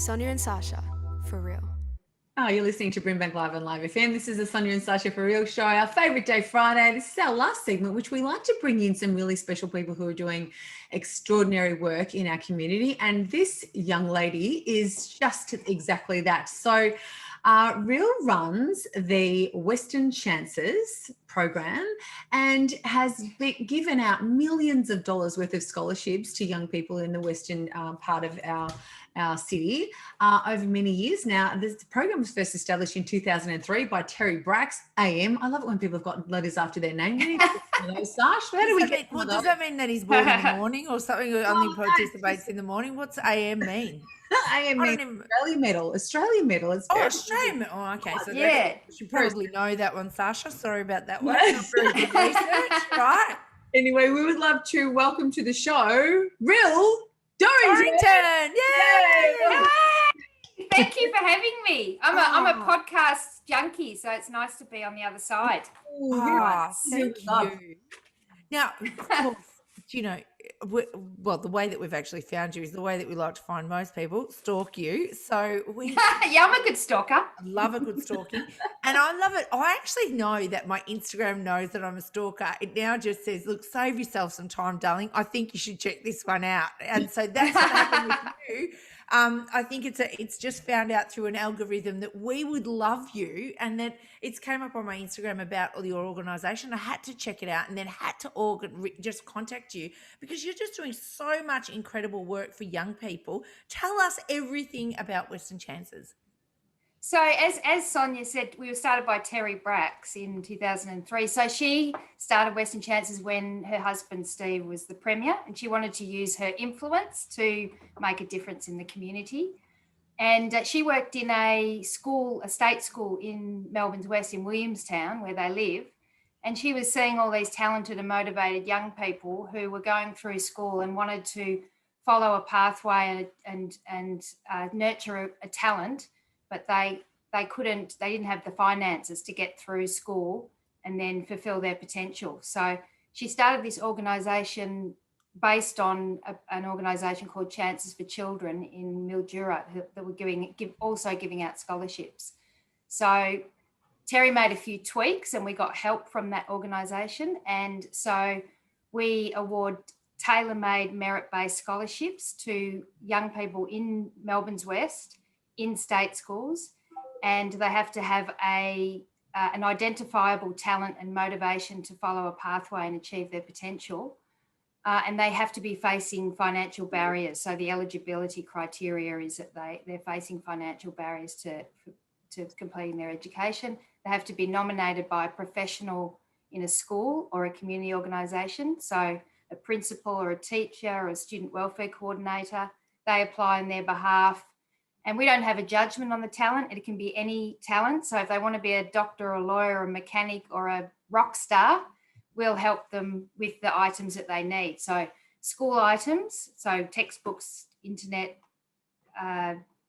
Sonya and Sasha, for real. Oh, you're listening to BRIMBANK Live on Live FM. This is the SONYA and SACHA for Real show, our favourite day Friday. This is our last segment, which we like to bring in some really special people who are doing extraordinary work in our community. And this young lady is just exactly that. So Rhyll runs the Western Chances program and has given out millions of dollars worth of scholarships to young people in the western part of our city over many years now. The program was first established in 2003 by Terry Bracks, AM. I love it when people have got letters after their name. Sash, how do we get does that mean that he's born in the morning or something, or only participates in the morning? What's AM mean? AM means Australian medal. Australian medal. Australian medal. Oh, okay. So yeah, you should probably know that one, Sasha. Sorry about that one. Not very good research, right? Anyway, we would love to welcome to the show Rhyll. Dorrington. Yay! Thank you for having me. I'm a podcast junkie, so it's nice to be on the other side. Thank you. Now, you know, the way that we've actually found you is the way that we like to find most people, stalk you. So yeah, I'm a good stalker. I love a good stalking. And I love it. I actually know that my Instagram knows that I'm a stalker. It now just says, look, save yourself some time, darling. I think you should check this one out. And so that's what happened with you. I think it's just found out through an algorithm that we would love you, and that it's came up on my Instagram about your organisation. I had to check it out, and then had to just contact you because you're just doing so much incredible work for young people. Tell us everything about Western Chances. So as Sonya said, we were started by Terry Bracks in 2003. So she started Western Chances when her husband Steve was the Premier, and she wanted to use her influence to make a difference in the community. And she worked in a state school in Melbourne's West in Williamstown, where they live. And she was seeing all these talented and motivated young people who were going through school and wanted to follow a pathway and nurture a talent, but they didn't have the finances to get through school and then fulfill their potential. So she started this organisation based on an organisation called Chances for Children in Mildura that were also giving out scholarships. So Terry made a few tweaks and we got help from that organisation. And so we award tailor-made merit-based scholarships to young people in Melbourne's West in state schools, and they have to have an identifiable talent and motivation to follow a pathway and achieve their potential. And they have to be facing financial barriers. So the eligibility criteria is that they're facing financial barriers to completing their education. They have to be nominated by a professional in a school or a community organisation. So a principal or a teacher or a student welfare coordinator, they apply on their behalf. And we don't have a judgment on the talent. It can be any talent. So if they want to be a doctor, a lawyer, a mechanic, or a rock star, we'll help them with the items that they need. So school items, so textbooks, internet,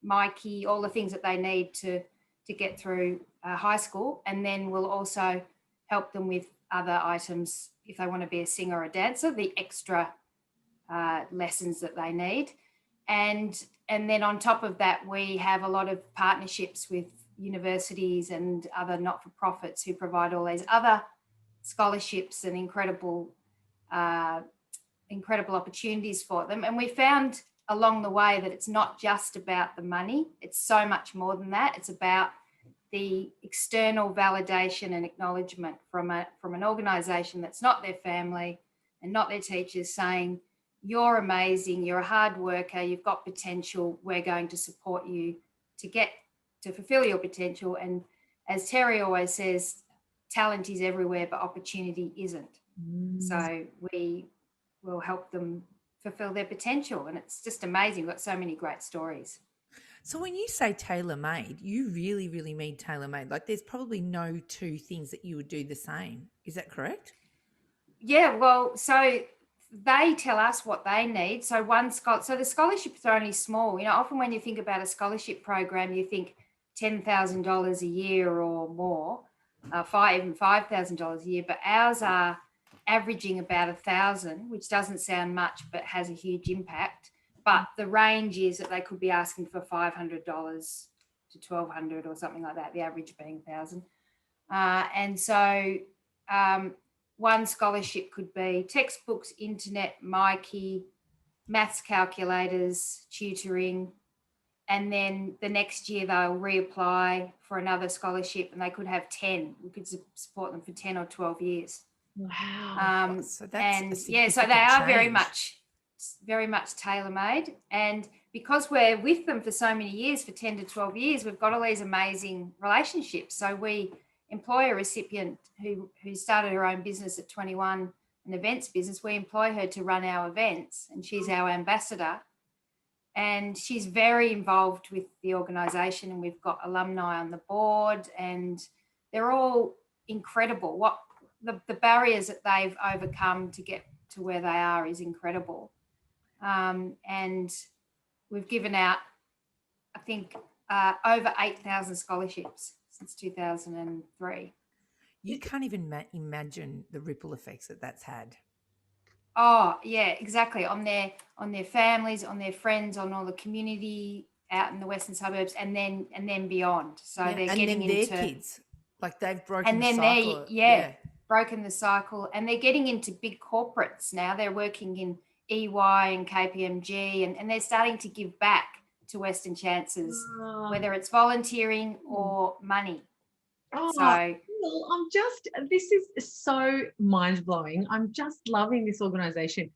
Mikey, all the things that they need to get through high school. And then we'll also help them with other items if they want to be a singer or a dancer, the extra lessons that they need. And then on top of that, we have a lot of partnerships with universities and other not-for-profits who provide all these other scholarships and incredible opportunities for them. And we found along the way that it's not just about the money. It's so much more than that. It's about the external validation and acknowledgement from an organisation that's not their family and not their teachers saying, you're amazing, you're a hard worker, you've got potential, we're going to support you to fulfill your potential. And as Terry always says, talent is everywhere, but opportunity isn't. So we will help them fulfill their potential. And it's just amazing. We've got so many great stories. So when you say tailor-made, you really, really mean tailor-made. Like there's probably no two things that you would do the same. Is that correct? Yeah, well, so they tell us what they need. So the scholarships are only small. You know, often when you think about a scholarship program, you think $10,000 a year or more, even $5,000 a year. But ours are averaging about 1,000, which doesn't sound much, but has a huge impact. but the range is that they could be asking for $500 to $1,200 or something like that, the average being $1,000. And so one scholarship could be textbooks, internet, Mikey, maths calculators, tutoring, and then the next year they'll reapply for another scholarship and they could have 10. We could support them for 10 or 12 years. Wow. So that's so they are very much tailor-made. And because we're with them for so many years, for 10 to 12 years, we've got all these amazing relationships. So we employ a recipient who started her own business at 21, an events business. We employ her to run our events, and she's our ambassador. And she's very involved with the organisation, and we've got alumni on the board, and they're all incredible. What the barriers that they've overcome to get to where they are is incredible. And we've given out, I think, over 8,000 scholarships since 2003. You can't even imagine the ripple effects that that's had. Oh, yeah, exactly. On their families, on their friends, on all the community out in the western suburbs, and then beyond. So they're getting their into kids, like they've broken the cycle. Broken the cycle, and they're getting into big corporates now. They're working in EY and KPMG, and they're starting to give back to Western Chances, whether it's volunteering or money. This is so mind-blowing. I'm just loving this organisation.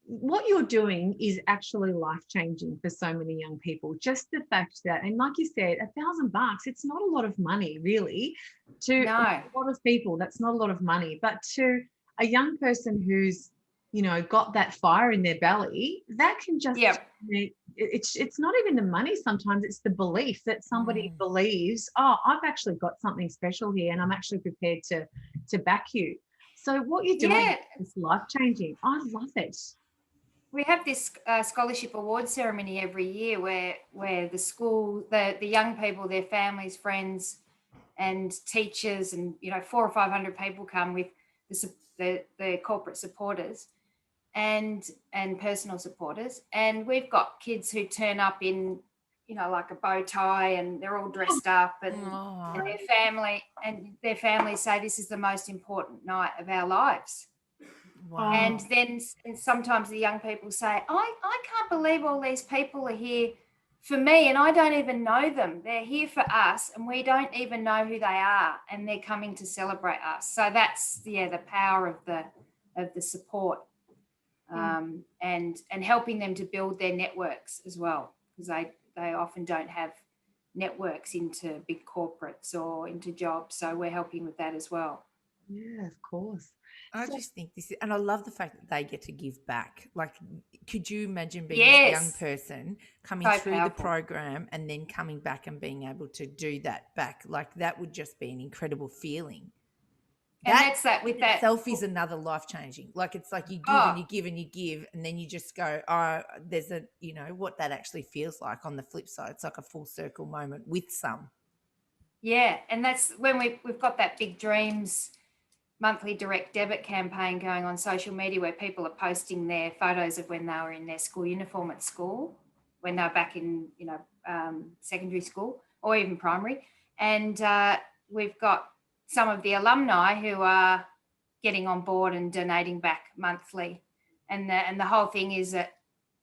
What you're doing is actually life-changing for so many young people. Just the fact that, and like you said, $1,000, it's not a lot of money, really. To a lot of people, that's not a lot of money. But to a young person who's, got that fire in their belly, that can just, it's not even the money sometimes, it's the belief that somebody believes, I've actually got something special here and I'm actually prepared to back you. So what you're doing is life-changing. I love it. We have this scholarship award ceremony every year where the school, the young people, their families, friends and teachers and, 400 or 500 people come with the corporate supporters and personal supporters. And we've got kids who turn up in, like a bow tie and they're all dressed up and their family say this is the most important night of our lives. Wow. And then sometimes the young people say, I can't believe all these people are here for me and I don't even know them. They're here for us and we don't even know who they are and they're coming to celebrate us. So that's the power of the support and helping them to build their networks as well, because they often don't have networks into big corporates or into jobs. So we're helping with that as well. Yeah, of course. I just think this is, and I love the fact that they get to give back. Like, could you imagine being a young person coming through the program and then coming back and being able to do that back? Like, that would just be an incredible feeling. And that's that with that itself is another life changing. Like, it's like you give and you give and you give, and then you just go, there's what that actually feels like on the flip side. It's like a full circle moment with some. Yeah, and that's when we've got that Big Dreams monthly direct debit campaign going on social media where people are posting their photos of when they were in their school uniform at school, when they were back in, secondary school or even primary. And we've got some of the alumni who are getting on board and donating back monthly. And the whole thing is that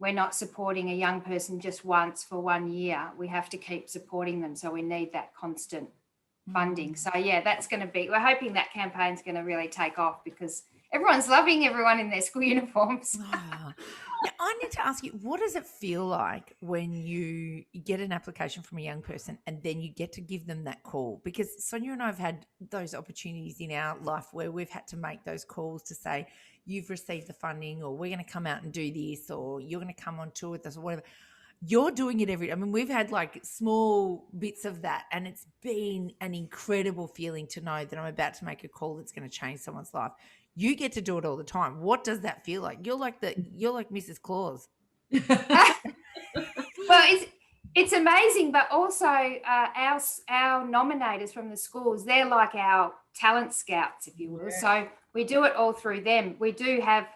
we're not supporting a young person just once for 1 year. We have to keep supporting them. So we need that constant funding. So that's going to be, we're hoping that campaign's going to really take off because everyone's loving everyone in their school uniforms. Now, I need to ask you, what does it feel like when you get an application from a young person and then you get to give them that call? Because Sonia and I have had those opportunities in our life where we've had to make those calls to say, you've received the funding, or we're going to come out and do this, or you're going to come on tour with us, or whatever. You're doing it we've had like small bits of that, and it's been an incredible feeling to know that I'm about to make a call that's going to change someone's life. You get to do it all the time. What does that feel like? You're like Mrs. Claus. Well, it's amazing, but also our nominators from the schools, they're like our talent scouts, if you will. So we do it all through them. We do have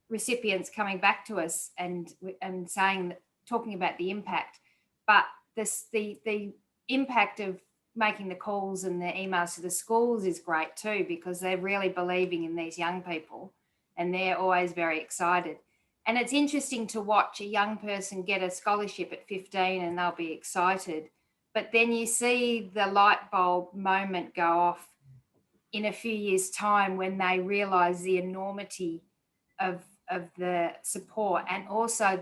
recipients coming back to us and saying that, talking about the impact, but the impact of making the calls and the emails to the schools is great too, because they're really believing in these young people and they're always very excited. And it's interesting to watch a young person get a scholarship at 15 and they'll be excited, but then you see the light bulb moment go off in a few years' time when they realise the enormity of the support and also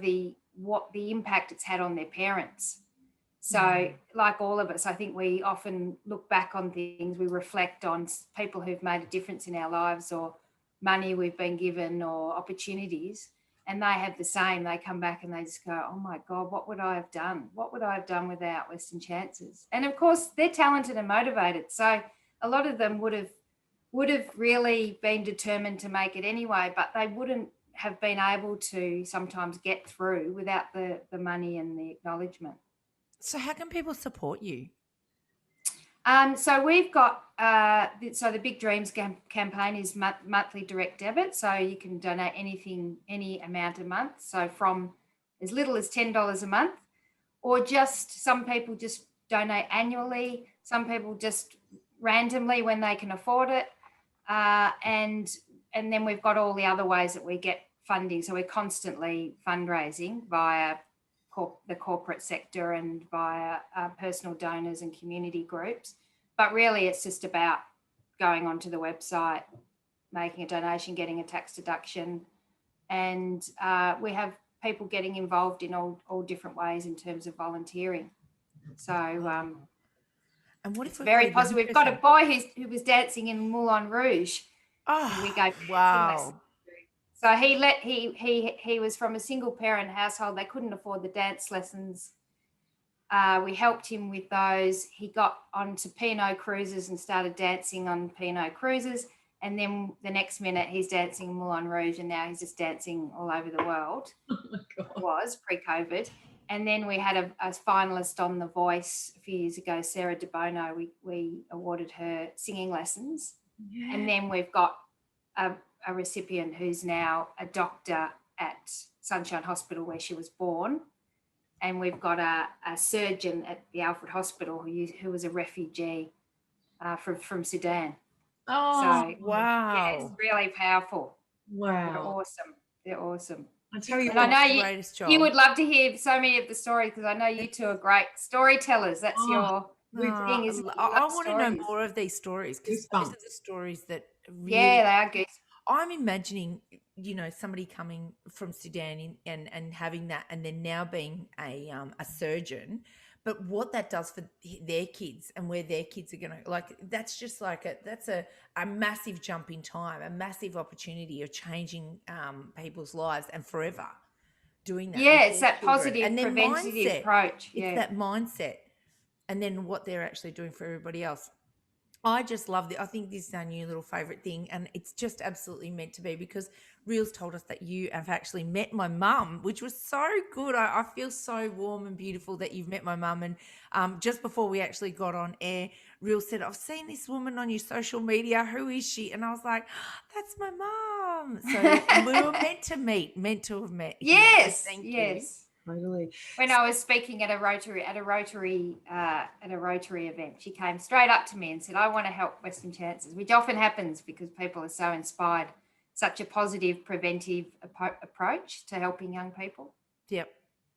what the impact it's had on their parents. So like all of us, I think we often look back on things, we reflect on people who've made a difference in our lives or money we've been given or opportunities, and they have the same. They come back and they just go, oh my God, what would I have done? What would I have done without Western Chances? And of course, they're talented and motivated. So a lot of them would have really been determined to make it anyway, but they wouldn't have been able to sometimes get through without the money and the acknowledgement. So how can people support you? So we've got, the Big Dreams campaign is monthly direct debit. So you can donate any amount a month. So from as little as $10 a month, or just some people just donate annually. Some people just randomly when they can afford it. And then we've got all the other ways that we get funding. So we're constantly fundraising via the corporate sector and via personal donors and community groups. But really it's just about going onto the website, making a donation, getting a tax deduction. And we have people getting involved in all different ways in terms of volunteering. So and what if very positive. We've got a boy who was dancing in Moulin Rouge. Oh, we go wow. So he was from a single parent household. They couldn't afford the dance lessons. We helped him with those. He got onto Pinot cruises and started dancing on Pinot cruises. And then the next minute he's dancing in Moulin Rouge, and now he's just dancing all over the world. Oh my God. Was pre-COVID. And then we had a finalist on The Voice a few years ago, Sarah De Bono. We awarded her singing lessons. Yeah. And then we've got a recipient who's now a doctor at Sunshine Hospital where she was born. And we've got a surgeon at the Alfred Hospital who was a refugee from Sudan. Oh, so, wow. Yeah, it's really powerful. Wow. They're awesome. I tell you, and I know you would love to hear so many of the stories, because I know you two are great storytellers. That's your thing. I want to know more of these stories, because those are the stories that really. Yeah, they are good. I'm imagining, somebody coming from Sudan and having that, and then now being a surgeon, but what that does for their kids and where their kids are going to, that's just that's a massive jump in time, a massive opportunity of changing people's lives and forever doing that. Yeah, it's that positive preventative approach. It's that mindset, and then what they're actually doing for everybody else. I just love it. I think this is our new little favourite thing, and it's just absolutely meant to be, because Rhyll's told us that you have actually met my mum, which was so good. I feel so warm and beautiful that you've met my mum. And just before we actually got on air, Rhyll said, I've seen this woman on your social media. Who is she? And I was like, that's my mum. So we were meant to have met. Yes, Thank yes. you. Totally. When I was speaking at a Rotary event, she came straight up to me and said, I want to help Western Chances, which often happens because people are so inspired. Such a positive preventive approach to helping young people. Yep.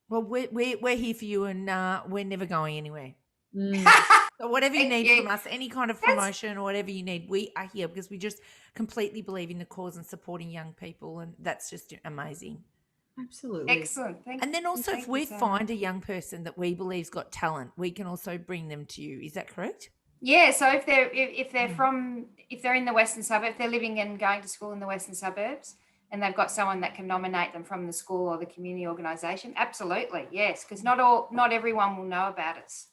Well, we're here for you, and we're never going anywhere. So whatever you need from us, any kind of promotion or whatever you need, we are here, because we just completely believe in the cause and supporting young people, and that's just amazing. Absolutely. Excellent. Thank you. And then also, if we find a young person that we believe's got talent, we can also bring them to you. Is that correct? Yeah. So if they're in the Western suburbs, they're living and going to school in the Western suburbs, and they've got someone that can nominate them from the school or the community organisation, absolutely, yes, because not everyone will know about us.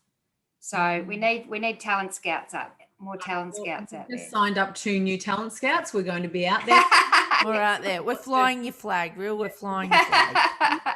So we need talent scouts more talent scouts out there. Just signed up 2 new talent scouts. We're going to be out there. We're out there. We're flying your flag, Rhyll. We're flying your flag.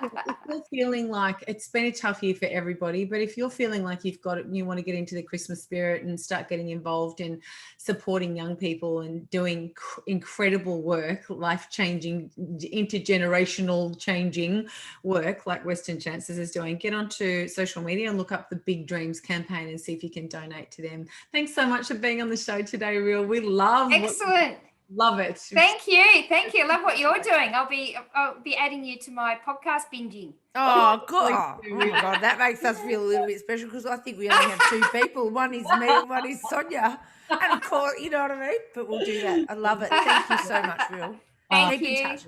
If you're feeling like it's been a tough year for everybody, but if you're feeling like you want to get into the Christmas spirit and start getting involved in supporting young people and doing incredible work, life-changing, intergenerational changing work like Western Chances is doing, get onto social media and look up the Big Dreams campaign and see if you can donate to them. Thanks so much for being on the show today, Rhyll. We love Excellent. Love it. Thank you. Love what you're doing. I'll be adding you to my podcast binging. Oh, God. Oh, my God. That makes us feel a little bit special because I think we only have two people. One is me and one is Sonya. And of course, you know what I mean? But we'll do that. I love it. Thank you so much, Rhyll. Thank Keep in you. touch.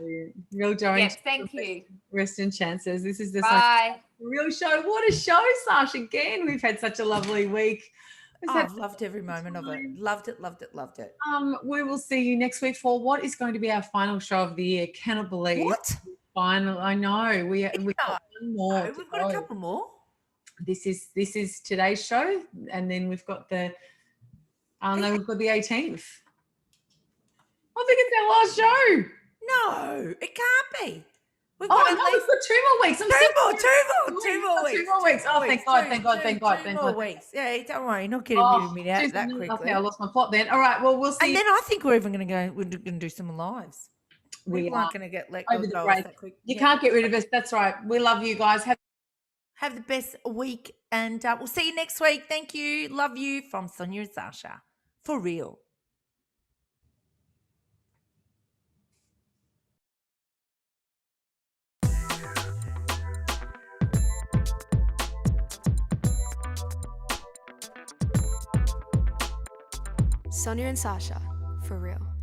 Rhyll Dorrington. Yes, thank you. Western Chances. This is the Bye. Rhyll show. What a show, Sasha. Again, we've had such a lovely week. I've loved every moment of it. Loved it. We will see you next week for what is going to be our final show of the year. Cannot believe. What? Final. I know. We've got one more. No, we've got a couple more. This is today's show, and then we've got the. No, we've got the 18th. I think it's our last show. No, it can't be. We've Oh got no, at we've least got two more weeks. two more weeks. 2 more weeks. Oh, thank God. Two more weeks. Yeah, don't worry, not getting me out that quickly. Okay, I lost my plot then. All right, well, we'll see. And then I think we're even going to go. We're going to do some lives. We aren't are going to get let over go the of break. that quick. You can't get rid of us. That's right. We love you guys. Have the best week, and we'll see you next week. Thank you. Love you from Sonya and Sasha. For real. Sonya and Sasha, for real.